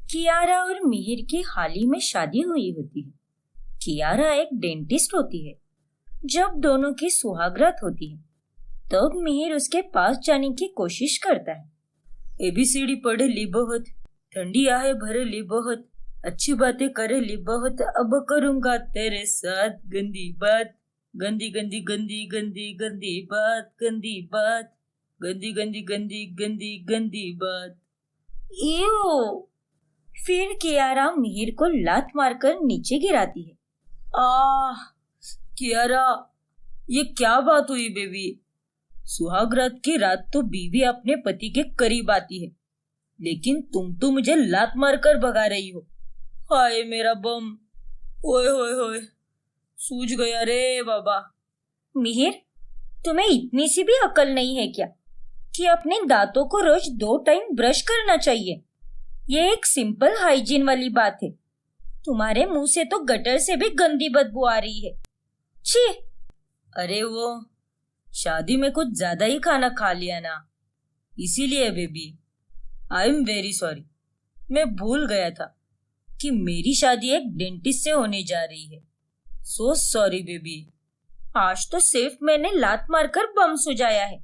कियारा और मिहिर की हाल ही में शादी हुई होती है। कियारा एक डेंटिस्ट होती है। जब दोनों की सुहागरात होती है तब मिहिर उसके पास जाने की कोशिश करता है। एबीसीडी पढ़े ली बहुत, ठंडी आहे भरे ली बहुत, अच्छी बातें करे ली बहुत, अब करूंगा तेरे साथ गंदी बात, गंदी गंदी गंदी गंदी गंदी बात, गंदी बात, गंदी गंदी गंदी गंदी गंदी बात। एओ! फिर कियारा मिहिर को लात मारकर नीचे गिराती है। आह कियारा, ये क्या बात हुई बेबी? सुहागरात की रात तो बीवी अपने पति के करीब आती है, लेकिन तुम तो मुझे लात मारकर भगा रही हो। हाय मेरा बम, ओए होए होए, सूझ गया रे बाबा। मिहिर, तुम्हें इतनी सी भी अकल नहीं है क्या कि अपने दांतों को रोज 2 टाइम ब्रश करना चाहिए? ये एक सिंपल हाइजीन वाली बात है। तुम्हारे मुंह से तो गटर से भी गंदी बदबू आ रही है। छी! अरे वो शादी में कुछ ज्यादा ही खाना खा लिया ना, इसीलिए baby. I am very sorry. मैं भूल गया था कि मेरी शादी एक डेंटिस्ट से होने जा रही है। So sorry baby. आज तो सिर्फ मैंने लात मारकर बम सुझाया है,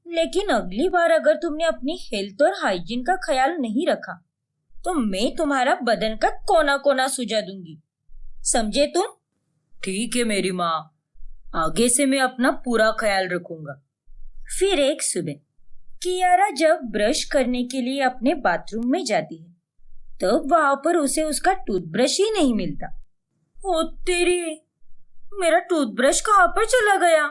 लेकिन अगली बार अगर तुमने अपनी हेल्थ और हाइजीन का ख्याल नहीं रखा तो मैं तुम्हारा बदन का कोना कोना सुझा दूंगी। समझे तुम? ठीक है मेरी माँ, आगे से मैं अपना पूरा ख्याल रखूंगा। फिर एक सुबह कियारा जब ब्रश करने के लिए अपने बाथरूम में जाती है तब वहां पर उसे उसका टूथब्रश ही नहीं मिलता। ओ तेरी, मेरा टूथब्रश कहाँ पर चला गया?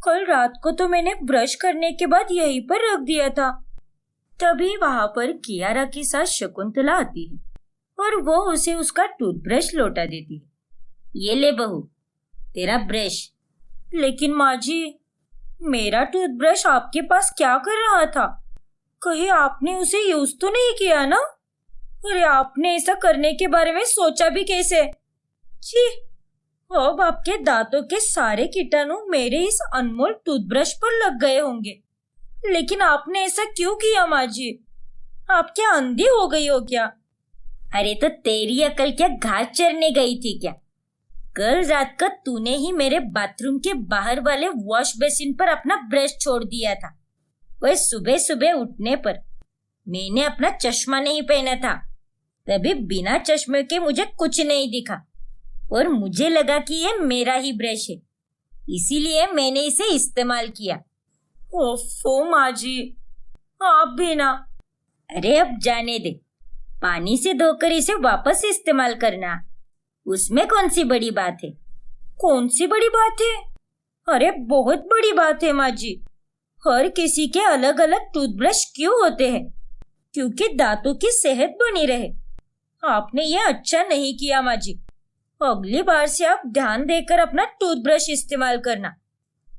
कल रात को तो मैंने ब्रश करने के बाद यहीं पर रख दिया था। तभी वहां पर कियारा के साथ शकुंतला आती है और वो उसे उसका टूथब्रश लौटा देती है। ये ले बहू, तेरा ब्रश। लेकिन माँ जी, मेरा टूथब्रश आपके पास क्या कर रहा था? कहीं आपने उसे यूज तो नहीं किया ना? अरे आपने ऐसा करने के बारे में सोचा भी कैसे? छी! अब आपके दांतों के सारे कीटाणु मेरे इस अनमोल टूथब्रश पर लग गए होंगे। लेकिन आपने ऐसा क्यों किया माँ जी? आप क्या अंधी हो गई हो क्या? अरे तो तेरी अकल क्या घास चरने गई थी क्या? कल रात का तूने ही मेरे बाथरूम के बाहर वाले वॉश बेसिन पर अपना ब्रश छोड़ दिया था। वह सुबह सुबह उठने पर मैंने अपना चश्मा नहीं पहना था, तभी बिना चश्मे के मुझे कुछ नहीं दिखा और मुझे लगा कि ये मेरा ही ब्रश है, इसीलिए मैंने इसे इस्तेमाल किया। ओफो माँ जी, आप भी ना। अरे अब जाने दे, पानी से धोकर इसे वापस इस्तेमाल करना, उसमें कौन सी बड़ी बात है? कौन सी बड़ी बात है? अरे बहुत बड़ी बात है माँ जी। हर किसी के अलग अलग टूथब्रश क्यों होते हैं? क्योंकि दांतों की सेहत बनी रहे। आपने ये अच्छा नहीं किया माँ जी। अगली बार से आप ध्यान देकर अपना टूथब्रश इस्तेमाल करना।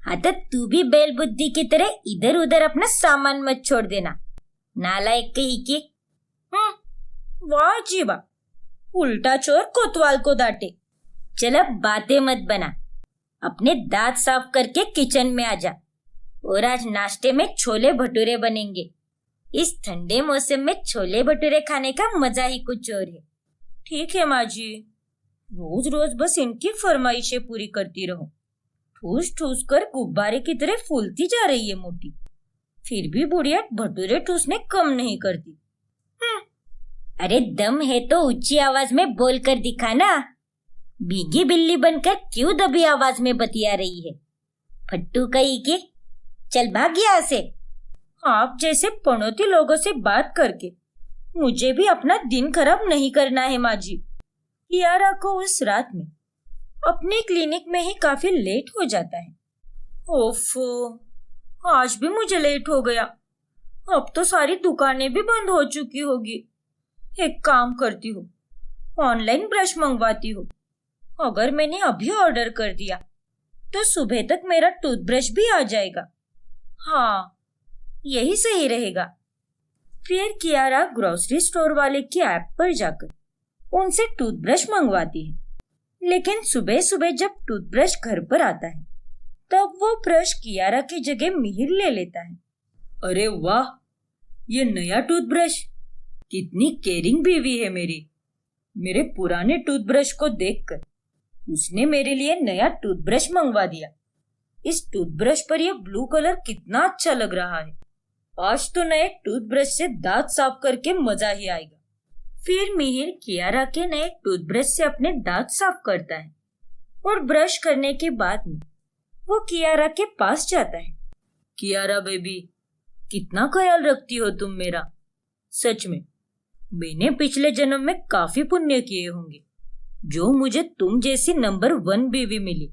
हाँ तो तू भी बैल बुद्धि की तरह इधर उधर अपना सामान मत छोड़ देना, नालायक कहीं की। वाह जी वाह, उल्टा चोर कोतवाल को डांटे। चल अब बातें मत बना, अपने दांत साफ करके किचन में आ जा। और आज नाश्ते में छोले भटूरे बनेंगे। इस ठंडे मौसम में छोले भटूरे खाने का मजा ही कुछ और है। ठीक है माँ जी, रोज रोज बस इनकी फरमाइशें पूरी करती रहो। ठूस ठूस कर गुब्बारे की तरह फूलती जा रही है मोटी, फिर भी बुढ़िया भटूरे ठूसने कम नहीं करती। अरे दम है तो ऊंची आवाज में बोलकर दिखाना। भीगी बिल्ली बनकर क्यों दबी आवाज में बतिया रही है? फट्टू कहीं के, चल भाग यहाँ से। आप जैसे पनौती लोगों से बात करके मुझे भी अपना दिन खराब नहीं करना है माँ जी। कियारा को उस रात में अपने क्लिनिक में ही काफी लेट हो जाता है। ओफो, आज भी मुझे लेट हो गया। अब तो सारी दुकानें भी बंद हो चुकी होगी। एक काम करती हूँ, ऑनलाइन ब्रश मंगवाती हूँ। अगर मैंने अभी ऑर्डर कर दिया तो सुबह तक मेरा टूथब्रश भी आ जाएगा। हाँ, यही सही रहेगा। फिर कियारा ग्रोसरी स्टोर वाले की ऐप पर जाकर उनसे टूथब्रश मंगवाती है। लेकिन सुबह सुबह जब टूथब्रश घर पर आता है तब वो ब्रश कियारा की जगह मिहिर ले लेता है। अरे वाह, ये नया टूथब्रश, कितनी केयरिंग बीवी है मेरी। मेरे पुराने टूथब्रश को देखकर उसने मेरे लिए नया टूथब्रश मंगवा दिया। इस टूथब्रश पर यह ब्लू कलर कितना अच्छा लग रहा है। आज तो नए टूथब्रश से दांत साफ करके मजा ही आएगा। फिर मिहिर कियारा के नए टूथब्रश से अपने दांत साफ करता है और ब्रश करने के बाद में वो कियारा के पास जाता है। कियारा बेबी, कितना ख्याल रखती हो तुम मेरा। सच में मैंने पिछले जन्म में काफी पुण्य किए होंगे जो मुझे तुम जैसी नंबर 1 बीवी मिली।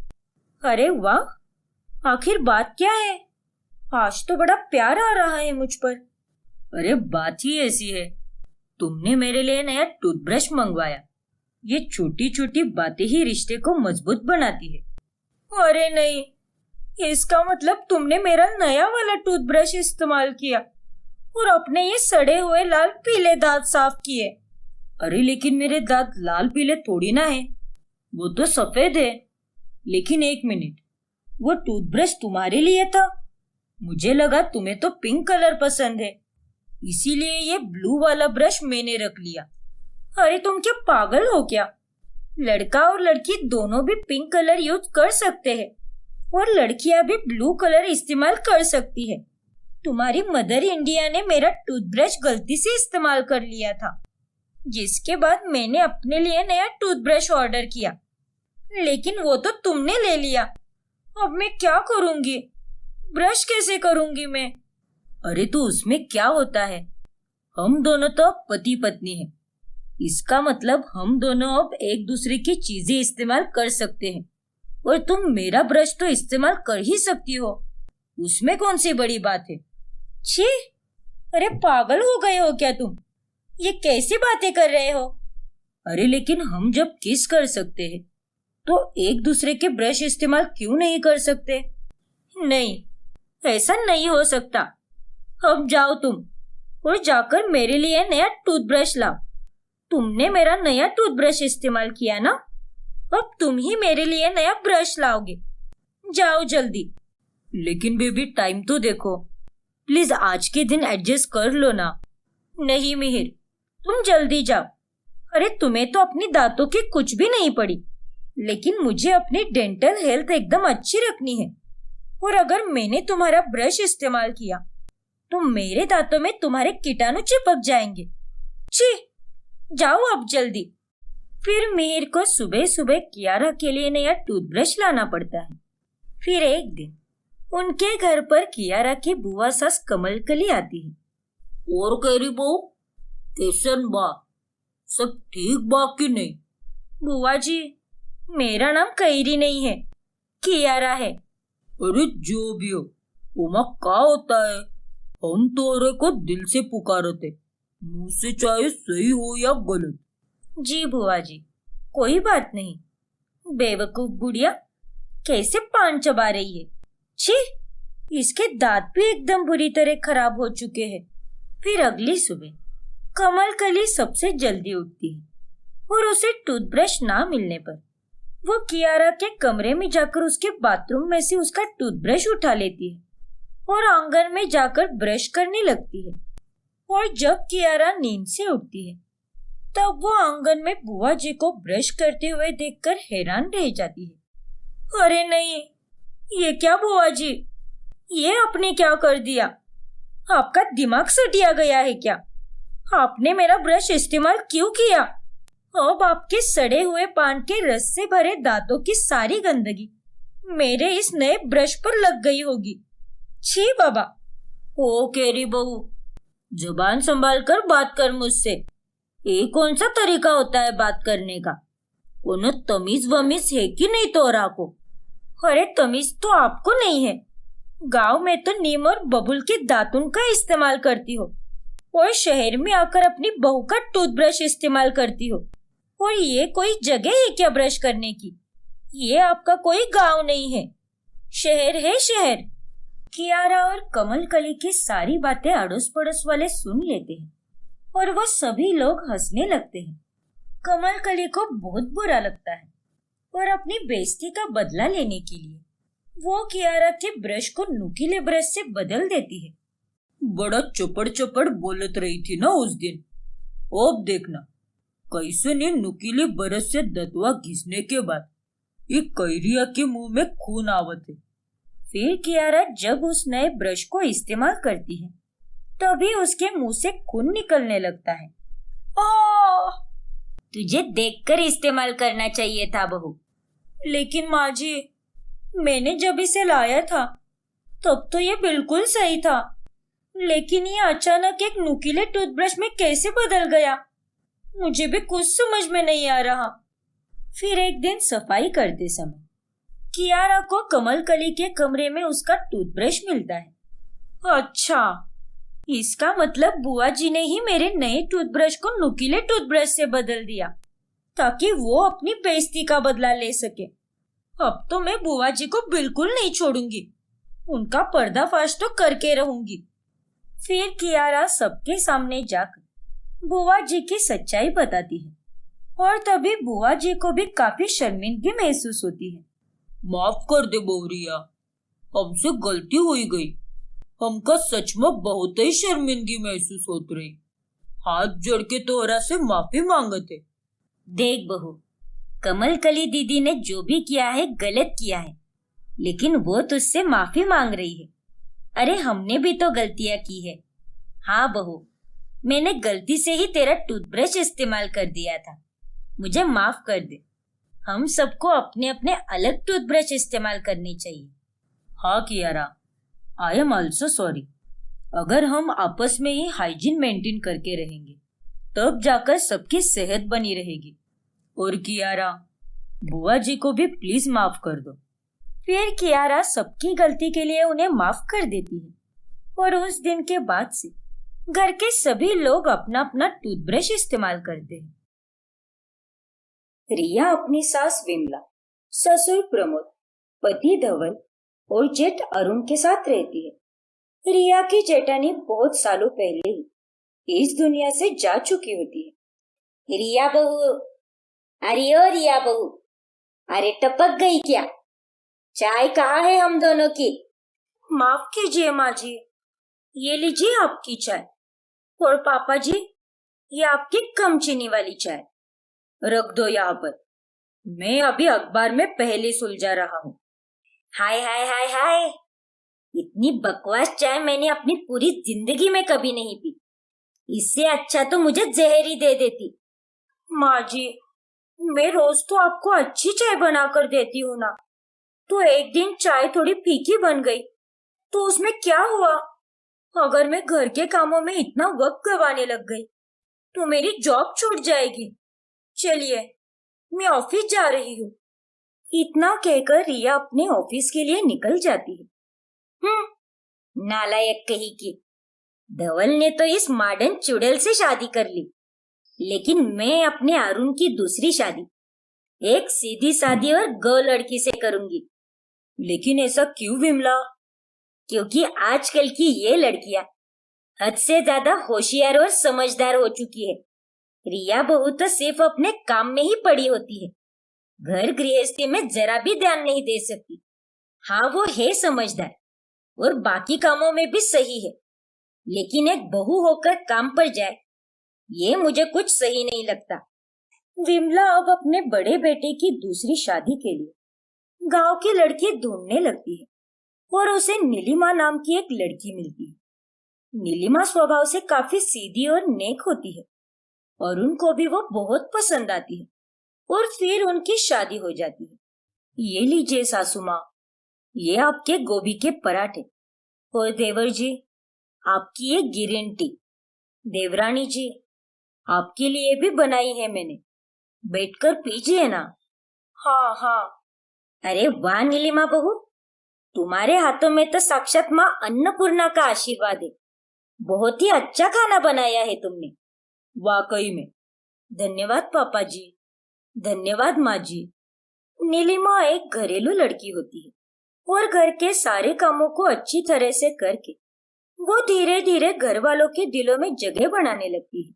अरे वाह, आखिर बात क्या है? आज तो बड़ा प्यार आ रहा है मुझ पर। अरे बात ही ऐसी है, तुमने मेरे लिए नया टूथब्रश मंगवाया। ये छोटी छोटी बातें ही रिश्ते को मजबूत बनाती है। अरे नहीं, इसका मतलब तुमने मेरा नया वाला टूथब्रश इस्तेमाल किया और अपने ये सड़े हुए लाल पीले दांत साफ किए। अरे लेकिन मेरे दांत लाल पीले थोड़ी ना है, वो तो सफेद है। लेकिन एक मिनट, वो टूथब्रश तुम्हारे लिए था। मुझे लगा तुम्हें तो पिंक कलर पसंद है, इसीलिए ये ब्लू वाला ब्रश मैंने रख लिया। अरे तुम क्या पागल हो क्या? लड़का और लड़की दोनों भी पिंक कलर यूज कर सकते हैं और लड़कियां भी ब्लू कलर इस्तेमाल कर सकती है। तुम्हारी मदर इंडिया ने मेरा टूथब्रश गलती से इस्तेमाल कर लिया था, जिसके बाद मैंने अपने लिए नया टूथब्रश ऑर्डर किया, लेकिन वो तो तुमने ले लिया। अब मैं क्या करूंगी? ब्रश कैसे करूंगी मैं? अरे तो उसमें क्या होता है, हम दोनों तो अब पति पत्नी हैं। इसका मतलब हम दोनों अब एक दूसरे की चीजें इस्तेमाल कर सकते हैं और तुम मेरा ब्रश तो इस्तेमाल कर ही सकती हो, उसमें कौन सी बड़ी बात है? छी, अरे पागल हो गए हो क्या तुम? ये कैसी बातें कर रहे हो? अरे लेकिन हम जब किस कर सकते हैं तो एक दूसरे के ब्रश इस्तेमाल क्यों नहीं कर सकते? नहीं, ऐसा नहीं हो सकता। अब जाओ तुम और जाकर मेरे लिए नया टूथब्रश लाओ। तुमने मेरा नया टूथब्रश इस्तेमाल किया ना, अब तुम ही मेरे लिए नया ब्रश लाओगे। जाओ जल्दी। लेकिन बेबी टाइम तो देखो, प्लीज आज के दिन एडजस्ट कर लो ना। नहीं मिहिर, तुम जल्दी जाओ। अरे तुम्हें तो अपनी दांतों की कुछ भी नहीं पड़ी, लेकिन मुझे अपनी डेंटल हेल्थ एकदम अच्छी रखनी है। और अगर मैंने तुम्हारा ब्रश इस्तेमाल किया तो मेरे दांतों में तुम्हारे कीटाणु चिपक जाएंगे। छी, जाओ अब जल्दी। फिर मिहिर को सुबह सुबह कियारा के लिए नया टूथब्रश लाना पड़ता है। फिर एक दिन उनके घर पर कियारा की बुआ सास कमलकली आती है। और करी बहू, कैसन बा? सब ठीक बा कि नहीं? बुआ जी, मेरा नाम कैरी नहीं है, कियारा है। अरे जो भी हो, उमा का होता है? हम तो अरे को दिल से पुकारते, मुंह से चाहे सही हो या गलत। जी बुआ जी, कोई बात नहीं। बेवकूफ बुढ़िया, कैसे पान चबा रही है। छी, इसके दांत भी एकदम बुरी तरह खराब हो चुके हैं। फिर अगली सुबह कमलकली सबसे जल्दी उठती है और उसे टूथब्रश ना मिलने पर वो कियारा के कमरे में जाकर उसके बाथरूम में से उसका टूथब्रश उठा लेती है और आंगन में जाकर ब्रश करने लगती है। और जब कियारा नींद से उठती है तब वो आंगन में बुआ जी को ब्रश करते हुए देखकर हैरान रह जाती है। अरे नहीं, ये क्या बुआ जी, ये आपने क्या कर दिया? आपका दिमाग सटिया गया है क्या? आपने मेरा ब्रश इस्तेमाल क्यों किया? अब आपके सड़े हुए पान के रस से भरे दांतों की सारी गंदगी मेरे इस नए ब्रश पर लग गई होगी। छी बाबा। ओ केरी बहू, जुबान संभाल कर बात कर मुझसे। ये कौन सा तरीका होता है बात करने का? कोनो तमीज वमीज है कि नहीं तोरा को? अरे तमीज तो आपको नहीं है। गांव में तो नीम और बबुल के दातुन का इस्तेमाल करती हो और शहर में आकर अपनी बहू का टूथब्रश इस्तेमाल करती हो। और ये कोई जगह है क्या ब्रश करने की? ये आपका कोई गांव नहीं है, शहर है शहर। कियारा और कमलकली की सारी बातें अड़ोस पड़ोस वाले सुन लेते हैं और वो सभी लोग हंसने लगते हैं। कमलकली को बहुत बुरा लगता है और अपनी बेइज्जती का बदला लेने के लिए वो कियारा के ब्रश को नुकीले ब्रश से बदल देती है। बड़ा चपड़ चपड़ बोलत रही थी ना उस दिन, अब देखना कैसे ने नुकीले ब्रश से दतवा घिसने के बाद एक कैरिया के मुंह में खून आवत है। फिर कियारा जब उस नए ब्रश को इस्तेमाल करती है तभी उसके मुंह से खून निकलने लगता है। तुझे देखकर इस्तेमाल करना चाहिए था बहू। लेकिन माँ जी, मैंने जब इसे लाया था तब तो ये बिल्कुल सही था, लेकिन ये अचानक एक नुकीले टूथब्रश में कैसे बदल गया, मुझे भी कुछ समझ में नहीं आ रहा। फिर एक दिन सफाई करते समय कियारा को कमलकली के कमरे में उसका टूथब्रश मिलता है। अच्छा, इसका मतलब बुआ जी ने ही मेरे नए टूथब्रश को नुकीले टूथब्रश से बदल दिया ताकि वो अपनी बेइज्जती का बदला ले सके। अब तो मैं बुआ जी को बिल्कुल नहीं छोड़ूंगी, उनका पर्दाफाश तो करके रहूंगी। फिर कियारा सबके सामने जाकर बुआ जी की सच्चाई बताती है और तभी बुआ जी को भी काफी शर्मिंदगी महसूस होती है। माफ कर दे बोरिया, हमसे गलती हुई गई। हमका सच में बहुत ही शर्मिंदगी महसूस होत रही। हाथ जोड़ के तोहरा से माफी मांगते। देख बहू, कमलकली दीदी ने जो भी किया है गलत किया है, लेकिन वो तुझसे माफी मांग रही है। अरे हमने भी तो गलतियां की है। हाँ बहू, मैंने गलती से ही तेरा टूथब्रश इस्तेमाल कर दिया था, मुझे माफ कर दे। हम सबको अपने अपने अलग टूथब्रश इस्तेमाल करनी चाहिए। हाँ Kiara, I am also sorry. अगर हम आपस में ही हाइजीन मेंटेन करके रहेंगे तब जाकर सबकी सेहत बनी रहेगी। और कियारा, बुआ जी को भी प्लीज माफ कर दो। फिर कियारा सबकी गलती के लिए उन्हें माफ कर देती है और उस दिन के बाद से घर के सभी लोग अपना अपना टूथब्रश इस्तेमाल करते हैं। रिया अपनी सास विमला, ससुर प्रमोद, पति धवल और जेठ अरुण के साथ रहती है। रिया की जेठानी बहुत सालों पहले ही इस दुनिया से जा चुकी होती है। रिया बहू, अरे ओ रिया बहू, अरे टपक गई क्या? चाय कहाँ है हम दोनों की? माफ कीजिए माँ जी, ये लीजिए आपकी चाय। और पापा जी, ये आपकी कम चीनी वाली चाय रख दो यहाँ पर। मैं अभी अखबार में पहले सुलझा रहा हूँ। हाय हाय हाय हाय, इतनी बकवास चाय मैंने अपनी पूरी जिंदगी में कभी नहीं पी। इससे अच्छा तो मुझे जहर ही दे देती। माँ जी, मैं रोज तो आपको अच्छी चाय बनाकर देती हूँ ना, तो एक दिन चाय थोड़ी फीकी बन गई तो उसमें क्या हुआ? अगर मैं घर के कामों में इतना वक्त गंवाने लग गई तो मेरी जॉब छूट जाएगी। चलिए, मैं ऑफिस जा रही हूँ। इतना कहकर रिया अपने ऑफिस के लिए निकल जाती है। नालायक कहीं की। धवल ने तो इस मॉडर्न चुड़ैल से शादी कर ली, लेकिन मैं अपने अरुण की दूसरी शादी एक सीधी सादी और गौ लड़की से करूंगी। लेकिन ऐसा क्यों विमला? क्योंकि आजकल की ये लड़कियां हद से ज्यादा होशियार और समझदार हो चुकी है। रिया बहू तो सिर्फ अपने काम में ही पड़ी होती है, घर गृहस्थी में जरा भी ध्यान नहीं दे सकती। हाँ, वो है समझदार और बाकी कामों में भी सही है, लेकिन एक बहू होकर काम पर जाए, ये मुझे कुछ सही नहीं लगता। विमला अब अपने बड़े बेटे की दूसरी शादी के लिए गांव की लड़की ढूंढने लगती है और उसे नीलिमा नाम की एक लड़की मिलती है। नीलिमा स्वभाव से काफी सीधी और नेक होती है और उनको भी वो बहुत पसंद आती है और फिर उनकी शादी हो जाती है। ये लीजिए सासू माँ, ये आपके गोभी के पराठे। और देवर जी, आपकी ये ग्रीन टी। देवरानी जी, आपके लिए भी बनाई है मैंने, बैठकर पीजिए ना। हाँ हाँ। अरे वाह नीलिमा बहू, तुम्हारे हाथों में तो साक्षात माँ अन्नपूर्णा का आशीर्वाद है। बहुत ही अच्छा खाना बनाया है तुमने। वाकई में। धन्यवाद पापा जी। धन्यवाद माँ जी। नीलिमा एक घरेलू लड़की होती है और घर के सारे कामों को अच्छी तरह से करके वो धीरे धीरे घर वालों के दिलों में जगह बनाने लगती है,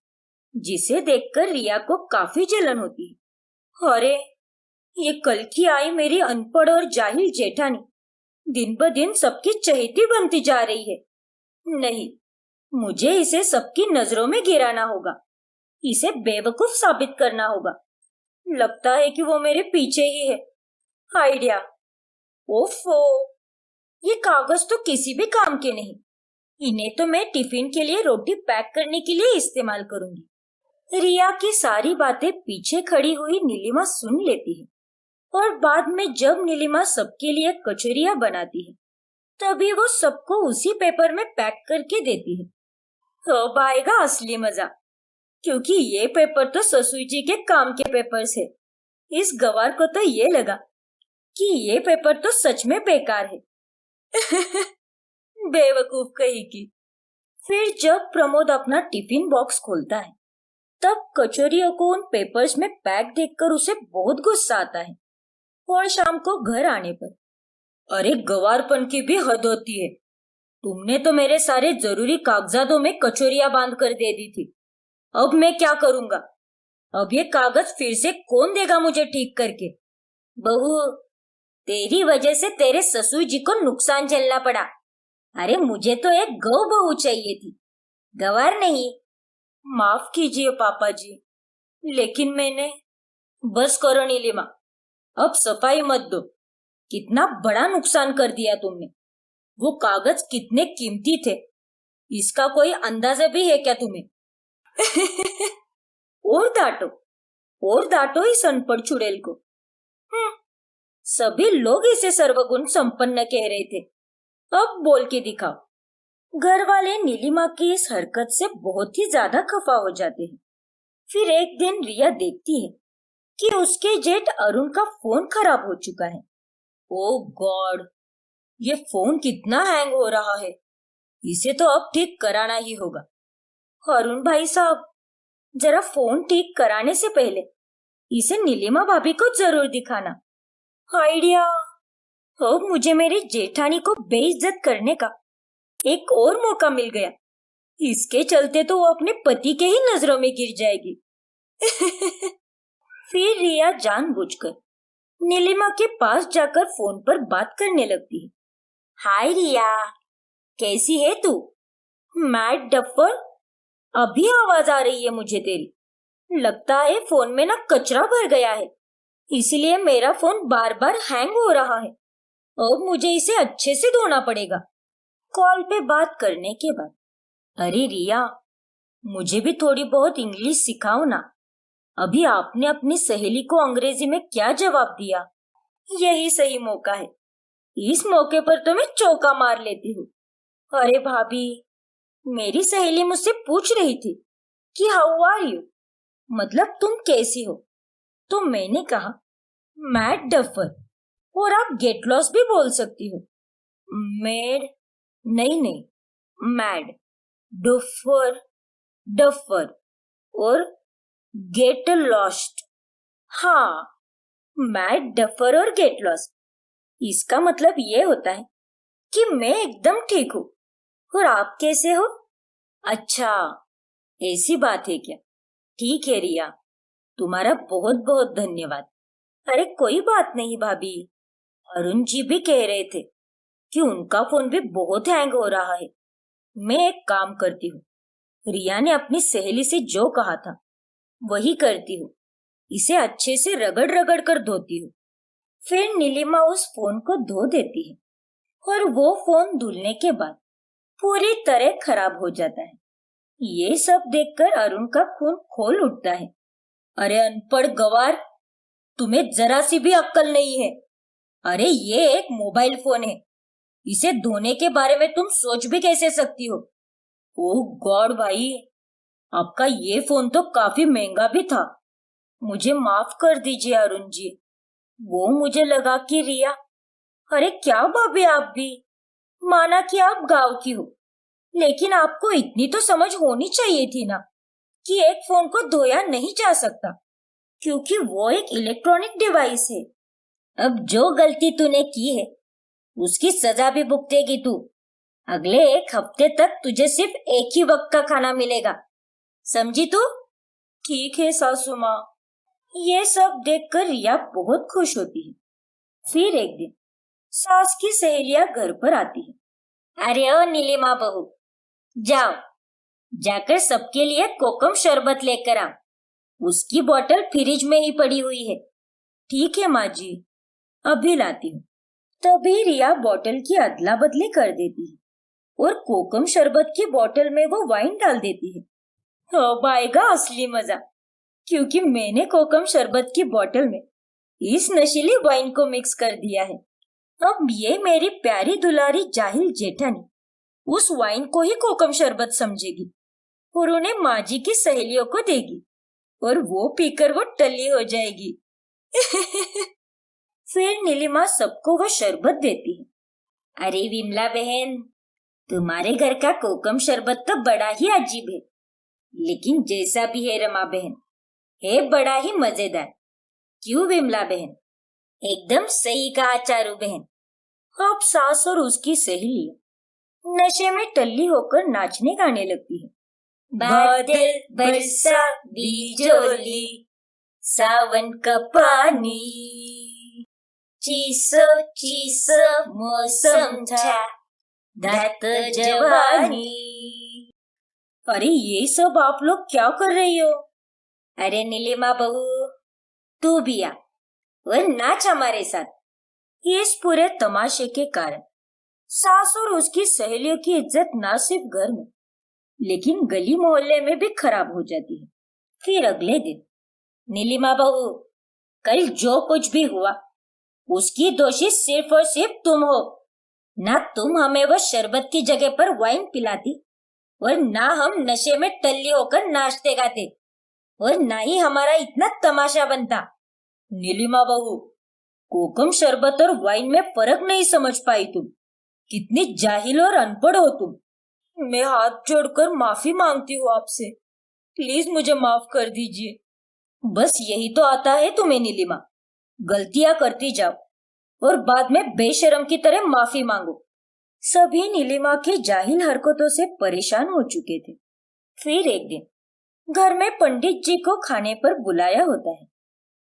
जिसे देखकर रिया को काफी जलन होती है। अरे, ये कल की आई मेरी अनपढ़ और जाहिल जेठानी दिन ब दिन सबकी चहेती बनती जा रही है। नहीं, मुझे इसे सबकी नजरों में गिराना होगा। इसे बेवकूफ साबित करना होगा। लगता है कि वो मेरे पीछे ही है। आइडिया। ओफो, ये कागज तो किसी भी काम के नहीं। इन्हें तो मैं टिफिन के लिए रोटी पैक करने के लिए इस्तेमाल करूंगी। रिया की सारी बातें पीछे खड़ी हुई नीलिमा सुन लेती है और बाद में जब नीलिमा सबके लिए कचौरियां बनाती है तभी वो सबको उसी पेपर में पैक करके देती है। अब आएगा असली मजा, क्योंकि ये पेपर तो ससुई जी के काम के पेपर्स है। इस गवार को तो ये लगा कि ये पेपर तो सच में बेकार है। बेवकूफ कही की। फिर जब प्रमोद अपना टिफिन बॉक्स खोलता है तब कचौरियों को उन पेपर्स में पैक देखकर उसे बहुत गुस्सा आता है और शाम को घर आने पर, अरे गवारपन की भी हद होती है। तुमने तो मेरे सारे जरूरी कागजातों में कचौरियां बांध कर दे दी थी। अब मैं क्या करूंगा? अब ये कागज फिर से कौन देगा मुझे ठीक करके? बहू, तेरी वजह से तेरे ससुर जी को नुकसान झेलना पड़ा। अरे मुझे तो एक गौ बहू चाहिए थी, गवार नहीं। माफ कीजिए पापा जी, लेकिन मैंने। बस करो नीलिमा, अब सफाई मत दो। कितना बड़ा नुकसान कर दिया तुमने। वो कागज कितने कीमती थे, इसका कोई अंदाजा भी है क्या तुम्हें? और डांटो इस अनपढ़ चुड़ैल को। सभी लोग इसे सर्वगुण संपन्न कह रहे थे, अब बोल के दिखाओ। घर वाले नीलिमा की इस हरकत से बहुत ही ज्यादा खफा हो जाते हैं। फिर एक दिन रिया देखती है कि उसके जेठ अरुण का फोन खराब हो चुका है। ओह गॉड, ये फोन कितना हैंग हो रहा है। इसे तो अब ठीक कराना ही होगा। अरुण भाई साहब, जरा फोन ठीक कराने से पहले इसे नीलिमा भाभी को जरूर दिखाना। आइडिया। अब मुझे मेरी जेठानी को बेइज्जत करने का एक और मौका मिल गया। इसके चलते तो वो अपने पति के ही नजरों में गिर जाएगी। फिर रिया जानबूझकर नीलिमा के पास जाकर फोन पर बात करने लगती है। हाय रिया, कैसी है तू? मैड डफर, अभी आवाज आ रही है मुझे तेरी। लगता है फोन में ना कचरा भर गया है, इसलिए मेरा फोन बार बार हैंग हो रहा है। अब मुझे इसे अच्छे से धोना पड़ेगा। कॉल पे बात करने के बाद, अरे रिया, मुझे भी थोड़ी बहुत इंग्लिश सिखाओ ना। अभी आपने अपनी सहेली को अंग्रेजी में क्या जवाब दिया? यही सही मौका है। इस मौके पर तो मैं चौका मार लेती हूँ। अरे भाभी, मेरी सहेली मुझसे पूछ रही थी कि हाउ आर यू, मतलब तुम कैसी हो? तो मैंने कहा मैड डफर, और आप गेट लॉस भी बोल सकती हो। मैड नहीं, मैड डफर, डफर और गेट लॉस्ट। हाँ, मैड डफर और गेट लॉस्ट, इसका मतलब ये होता है कि मैं एकदम ठीक हूँ और आप कैसे हो? अच्छा, ऐसी बात है क्या? ठीक है रिया, तुम्हारा बहुत बहुत धन्यवाद। अरे कोई बात नहीं भाभी, अरुण जी भी कह रहे थे कि उनका फोन भी बहुत हैंग हो रहा है। मैं एक काम करती हूँ, रिया ने अपनी सहेली से जो कहा था वही करती हूँ। इसे अच्छे से रगड़ रगड़ कर धोती हूँ। फिर नीलिमा उस फोन को धो देती है और वो फोन धुलने के बाद पूरी तरह खराब हो जाता है। ये सब देखकर अरुण का खून खोल उठता है। अरे अनपढ़ गवार, तुम्हें जरा सी भी अक्ल नहीं है। अरे ये एक मोबाइल फोन है, इसे धोने के बारे में तुम सोच भी कैसे सकती हो? ओह गॉड भाई, आपका ये फोन तो काफी महंगा भी था। मुझे माफ कर दीजिए अरुण जी। वो मुझे लगा कि रिया। अरे क्या भाभी, आप भी माना कि आप गांव की हो, लेकिन आपको इतनी तो समझ होनी चाहिए थी ना कि एक फोन को धोया नहीं जा सकता, क्योंकि वो एक इलेक्ट्रॉनिक डिवाइस है। अब जो गलती तूने की है उसकी सजा भी भुगतेगी तू। अगले एक हफ्ते तक तुझे सिर्फ एक ही वक्त का खाना मिलेगा, समझी तू? ठीक है सासू माँ। ये सब देखकर रिया बहुत खुश होती है। फिर एक दिन सास की सहेलियां घर पर आती है। अरे ओ नीलिमा बहू, जाओ जाकर सबके लिए कोकम शरबत लेकर आ। उसकी बोतल फ्रिज में ही पड़ी हुई है। ठीक है माँ जी, अभी लाती हूँ। तभी रिया बोतल की अदला बदली कर देती है और कोकम शरबत की बोतल में वो वाइन डाल देती है। अब आएगा असली मजा, क्योंकि मैंने कोकम शरबत की बोतल में इस नशीली वाइन को मिक्स कर दिया है। अब ये मेरी प्यारी दुलारी जाहिल जेठानी उस वाइन को ही कोकम शरबत समझेगी और उन्हें माँ जी की सहेलियों को देगी और वो पीकर वो टल्ली हो जाएगी। फिर नीलिमा सबको वह शरबत देती है। अरे विमला बहन, तुम्हारे घर का कोकम शरबत तो बड़ा ही अजीब है, लेकिन जैसा भी है रमा बहन, है बड़ा ही मजेदार। क्यों विमला बहन? एकदम सही कहा चारू बहन। अब सास और उसकी सहेली नशे में टल्ली होकर नाचने गाने लगती है। बादल बरसा बिजोली, सावन का पानी, चीसो चीसो मौसम था, दात जवानी। अरे ये सब आप लोग क्या कर रही हो? अरे नीलिमा बहू, तू भी आ और नाच हमारे साथ। इस पूरे तमाशे के कारण सास और उसकी सहेलियों की इज्जत न सिर्फ घर में लेकिन गली मोहल्ले में भी खराब हो जाती है। फिर अगले दिन, नीलिमा बहू, कल जो कुछ भी हुआ उसकी दोषी सिर्फ और सिर्फ तुम हो। ना तुम हमें वो शरबत की जगह पर वाइन पिलाती और ना हम नशे में टल्ली होकर नाचते गाते और ना ही हमारा इतना तमाशा बनता। नीलिमा बहू, कोकम शरबत और वाइन में फर्क नहीं समझ पाई तुम। कितनी जाहिल और अनपढ़ हो तुम। मैं हाथ जोड़कर माफी मांगती हूँ आपसे। प्लीज मुझे माफ कर दीजिए। बस यही तो आता है तुम्हें नीलिमा, गलतियां करती जाओ और बाद में बेशर्म की तरह माफी मांगो। सभी नीलिमा की जाहिल हरकतों से परेशान हो चुके थे। फिर एक दिन घर में पंडित जी को खाने पर बुलाया होता है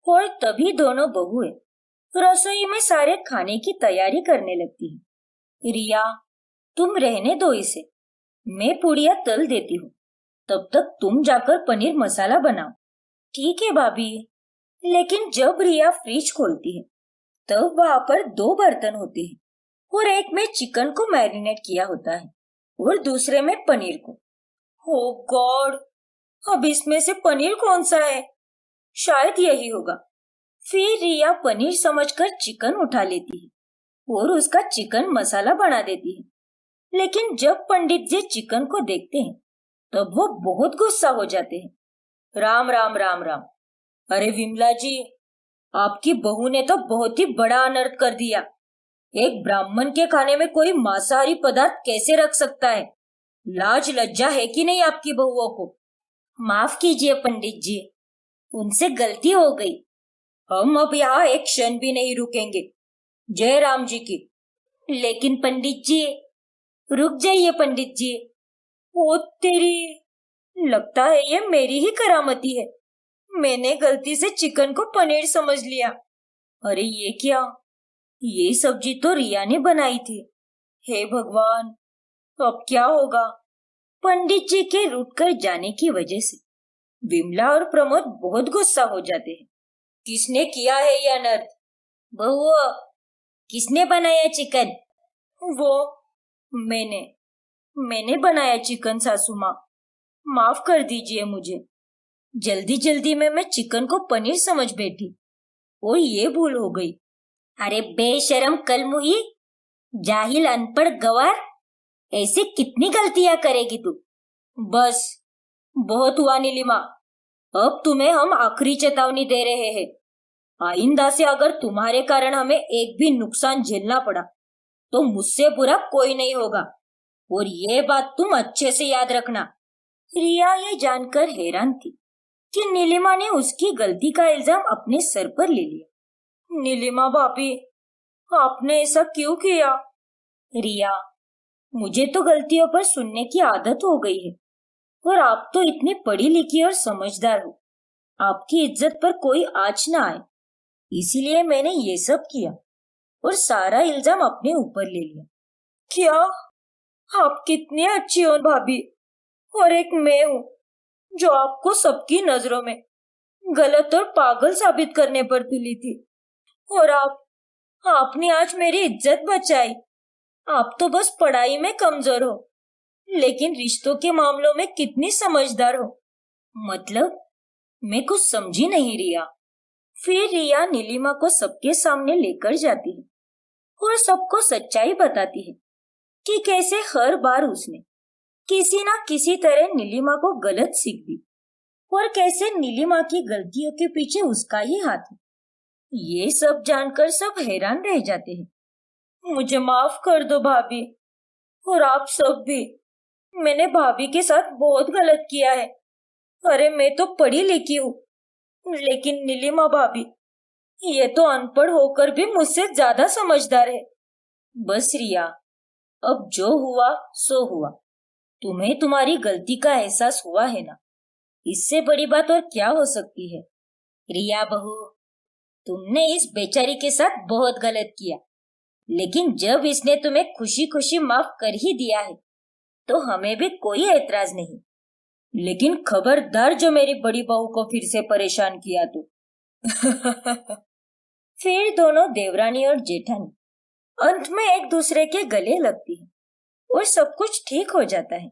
और तभी दोनों बहुएं रसोई में सारे खाने की तैयारी करने लगती है। रिया, तुम रहने दो इसे, मैं पूड़ियां तल देती हूँ, तब तक तुम जाकर पनीर मसाला बनाओ। ठीक है भाभी। लेकिन जब रिया फ्रिज खोलती है तब वहां पर 2 बर्तन होते हैं और एक में चिकन को मैरिनेट किया होता है और दूसरे में पनीर को। ओ गॉड, अब इसमें से पनीर कौन सा है? शायद यही होगा। फिर रिया पनीर समझकर चिकन उठा लेती है और उसका चिकन मसाला बना देती है। लेकिन जब पंडित जी चिकन को देखते हैं तब वो बहुत गुस्सा हो जाते हैं। राम राम राम राम। अरे विमला जी, आपकी बहू ने तो बहुत ही बड़ा अनर्थ कर दिया। एक ब्राह्मण के खाने में कोई मांसाहारी पदार्थ कैसे रख सकता है? लाज लज्जा है कि नहीं आपकी बहुओं को? माफ कीजिए पंडित जी, उनसे गलती हो गई। हम अब यहाँ एक क्षण भी नहीं रुकेंगे। जय राम जी की। लेकिन पंडित जी, रुक जाइए पंडित जी। ओ तेरी, लगता है ये मेरी ही करामती है। मैंने गलती से चिकन को पनीर समझ लिया। अरे ये क्या? ये सब्जी तो रिया ने बनाई थी। हे भगवान, अब क्या होगा? पंडित जी के रुककर जाने की वजह से विमला और प्रमोद बहुत गुस्सा हो जाते हैं। किसने किया है ये अनर्थ? बहू, किसने बनाया चिकन? वो मैंने बनाया चिकन सासू माँ। माफ कर दीजिए मुझे। जल्दी जल्दी में मैं चिकन को पनीर समझ बैठी और ये भूल हो गई। अरे बेशरम कलमुही, जाहिल अनपढ़ गवार, ऐसे कितनी गलतियां करेगी तू? बस बहुत हुआ नीलिमा, अब तुम्हें हम आखिरी चेतावनी दे रहे हैं। आइंदा से अगर तुम्हारे कारण हमें एक भी नुकसान झेलना पड़ा तो मुझसे बुरा कोई नहीं होगा, और ये बात तुम अच्छे से याद रखना। रिया ये जानकर हैरान थी कि नीलिमा ने उसकी गलती का इल्जाम अपने सर पर ले लिया। नीलिमा भाभी, आपने ऐसा क्यों किया? रिया, मुझे तो गलतियों पर सुनने की आदत हो गई है, और आप तो इतनी पढ़ी लिखी और समझदार हो, आपकी इज्जत पर कोई आँच ना आए, इसीलिए मैंने ये सब किया और सारा इल्जाम अपने ऊपर ले लिया। क्या? आप कितनी अच्छी हो भाभी, और एक मैं हूँ जो आपको सबकी नजरों में गलत और पागल साबित करने पर तुली थी। और आपने आज मेरी इज्जत बचाई। आप तो बस पढ़ाई में कमजोर हो, लेकिन रिश्तों के मामलों में कितनी समझदार हो। मतलब? मैं कुछ समझी नहीं रिया। फिर रिया नीलिमा को सबके सामने लेकर जाती है और सबको सच्चाई बताती है कि कैसे हर बार उसने किसी ना किसी तरह नीलिमा को गलत सीख दी और कैसे नीलिमा की गलतियों के पीछे उसका ही हाथ है। ये सब जानकर सब हैरान रह जाते हैं। मुझे माफ कर दो भाभी, और आप सब भी। मैंने भाभी के साथ बहुत गलत किया है। अरे मैं तो पढ़ी लिखी हूँ, लेकिन नीलिमा भाभी ये तो अनपढ़ होकर भी मुझसे ज्यादा समझदार है। बस रिया, अब जो हुआ सो हुआ। तुम्हें तुम्हारी गलती का एहसास हुआ है ना, इससे बड़ी बात और क्या हो सकती है। रिया बहू, तुमने इस बेचारी के साथ बहुत गलत किया, लेकिन जब इसने तुम्हें खुशी खुशी माफ कर ही दिया है तो हमें भी कोई एतराज नहीं। लेकिन खबरदार जो मेरी बड़ी बहू को फिर से परेशान किया तो। फिर दोनों देवरानी और जेठानी अंत में एक दूसरे के गले लगती है और सब कुछ ठीक हो जाता है।